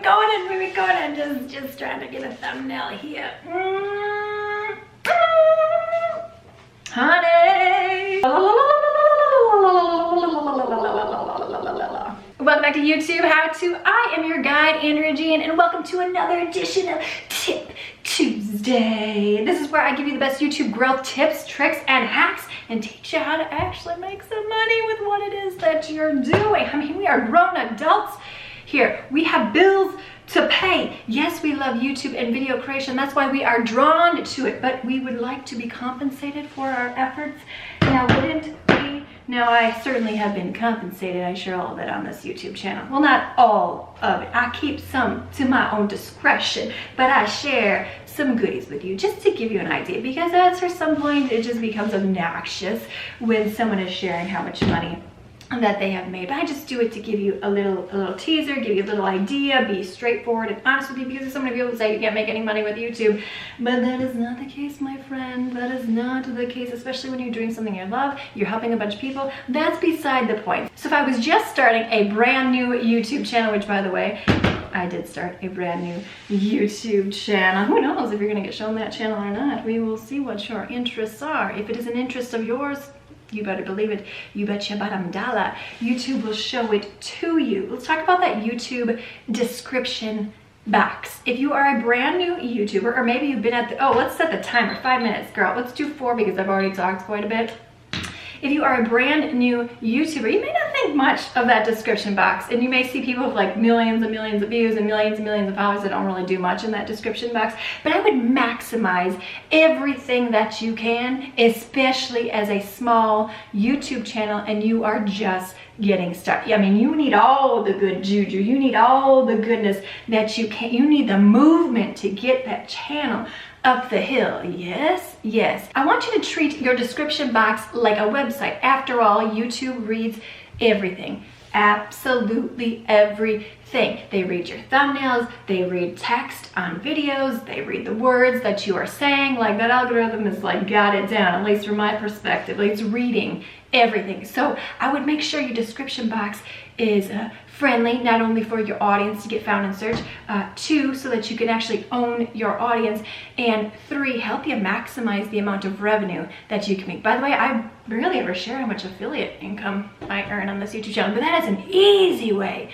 recording. Just trying to get a thumbnail here. Honey. Welcome back to YouTube How To. I am your guide, Andrea G, and welcome to another edition of Tip Tuesday. This is where I give you the best YouTube growth tips, tricks, and hacks, and teach you how to actually make some money with what it is that you're doing. I mean, we are grown adults here. We have bills to pay. Yes, we love YouTube and video creation. That's why we are drawn to it, but we would like to be compensated for our efforts. Now, wouldn't we? Now, I certainly have been compensated. I share all of it on this YouTube channel. Well, not all of it. I keep some to my own discretion, but I share some goodies with you just to give you an idea, because at some point it just becomes obnoxious when someone is sharing how much money that they have made. But I just do it to give you a little teaser, give you a little idea, be straightforward and honest with you, because there's so many people who say you can't make any money with YouTube, but that is not the case, my friend. That is not the case, especially when you're doing something you love, you're helping a bunch of people. That's beside the point. So if I was just starting a brand new YouTube channel, which by the way, I did start a brand new YouTube channel. Who knows if you're gonna get shown that channel or not? We will see what your interests are. If it is an interest of yours, you better believe it. You betcha bottom dollar. YouTube will show it to you. Let's talk about that YouTube description box. If you are a brand new YouTuber, or maybe you've been at the, let's set the timer, 5 minutes, girl. Let's do 4 because I've already talked quite a bit. If you are a brand new YouTuber, you may not think much of that description box, and you may see people with like millions and millions of views and millions of followers that don't really do much in that description box. But I would maximize everything that you can, especially as a small YouTube channel and you are just getting started. I mean, you need all the good juju, you need all the goodness that you can, you need the movement to get that channel up the hill. Yes. I want you to treat your description box like a website. After all, YouTube reads everything. Absolutely everything. They read your thumbnails, they read text on videos, they read the words that you are saying. Like, that algorithm is like got it down, at least from my perspective. Like, it's reading everything. So I would make sure your description box is friendly, not only for your audience to get found in search, 2, so that you can actually own your audience, and 3, help you maximize the amount of revenue that you can make. By the way, I barely ever share how much affiliate income I earn on this YouTube channel, but that is an easy way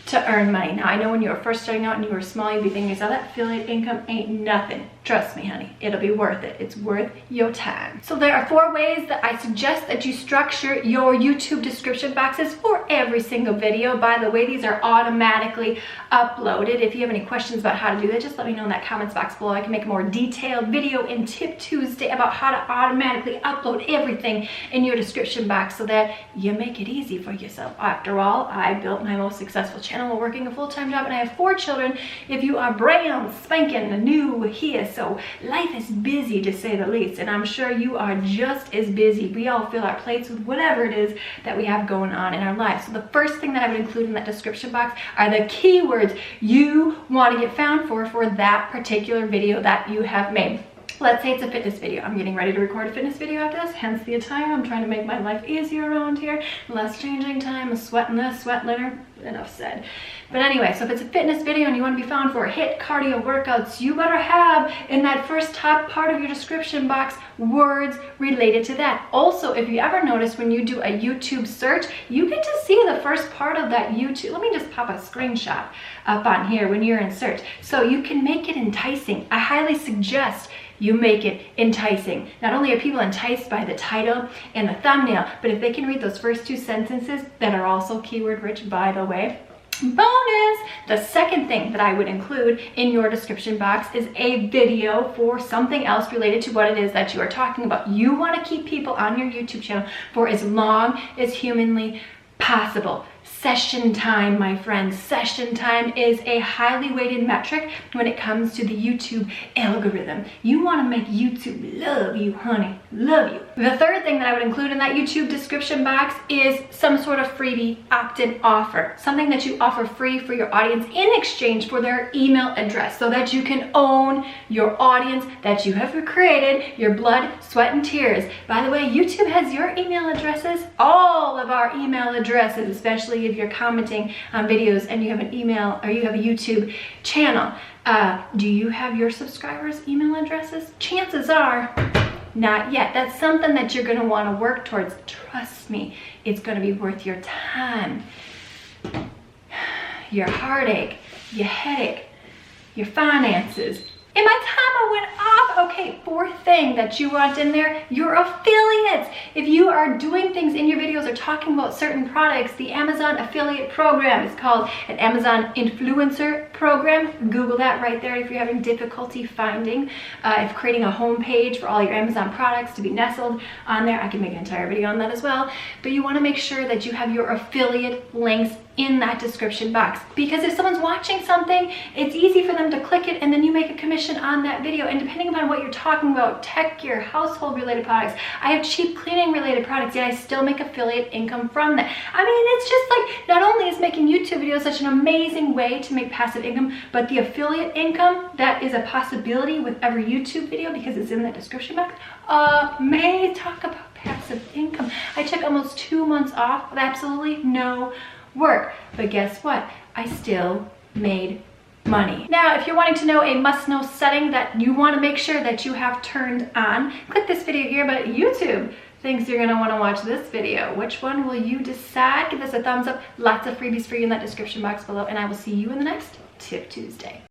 to earn money. Now, I know when you were first starting out and you were small, you'd be thinking, so that affiliate income ain't nothing. Trust me, honey, it'll be worth it. It's worth your time. So there are 4 ways that I suggest that you structure your YouTube description boxes for every single video. By the way, these are automatically uploaded. If you have any questions about how to do that, just let me know in that comments box below. I can make a more detailed video in Tip Tuesday about how to automatically upload everything in your description box so that you make it easy for yourself. After all, I built my most successful channel while working a full-time job, and I have 4 children. If you are brand spanking new here, so life is busy to say the least, and I'm sure you are just as busy. We all fill our plates with whatever it is that we have going on in our lives. So the first thing that I would include in that description box are the keywords you want to get found for that particular video that you have made. Let's say it's a fitness video. I'm getting ready to record a fitness video after this, hence the attire. I'm trying to make my life easier around here. Less changing time, sweating this, sweat later. Enough said. But anyway, so if it's a fitness video and you want to be found for HIIT cardio workouts, you better have in that first top part of your description box words related to that. Also, if you ever notice when you do a YouTube search, you get to see the first part of that YouTube. Let me just pop a screenshot up on here when you're in search, so you can make it enticing. I highly suggest you make it enticing. Not only are people enticed by the title and the thumbnail, but if they can read those first 2 sentences that are also keyword rich, by the way. Bonus! The second thing that I would include in your description box is a video for something else related to what it is that you are talking about. You want to keep people on your YouTube channel for as long as humanly possible. Session time, my friends. Session time is a highly weighted metric when it comes to the YouTube algorithm. You want to make YouTube love you, honey. Love you. The third thing that I would include in that YouTube description box is some sort of freebie opt-in offer. Something that you offer free for your audience in exchange for their email address so that you can own your audience that you have created, your blood, sweat, and tears. By the way, YouTube has your email addresses, all of our email addresses, especially if you're commenting on videos and you have an email or you have a YouTube channel. Do you have your subscribers' email addresses? Chances are, not yet. That's something that you're going to want to work towards. Trust me, it's going to be worth your time, your heartache, your headache, your finances. And my timer went off. Okay, fourth thing that you want in there, your affiliates. If you are doing things in your videos or talking about certain products, the Amazon affiliate program is called an Amazon influencer program. Google that right there if you're having difficulty finding. If creating a home page for all your Amazon products to be nestled on there, I can make an entire video on that as well. But you want to make sure that you have your affiliate links in that description box, because if someone's watching something, it's easy for them to click it and then you make a commission on that video. And depending upon what you're talking about, tech gear, household related products, I have cheap cleaning related products, yet I still make affiliate income from that. I mean, it's just like, not only is making YouTube videos such an amazing way to make passive income, but the affiliate income that is a possibility with every YouTube video, because it's in the description box, may talk about passive income. I took almost 2 months off with absolutely no work, but guess what? I still made money. Now, if you're wanting to know a must-know setting that you want to make sure that you have turned on, click this video here, but YouTube thinks you're going to want to watch this video. Which one will you decide? Give us a thumbs up. Lots of freebies for you in that description box below, and I will see you in the next Tip Tuesday.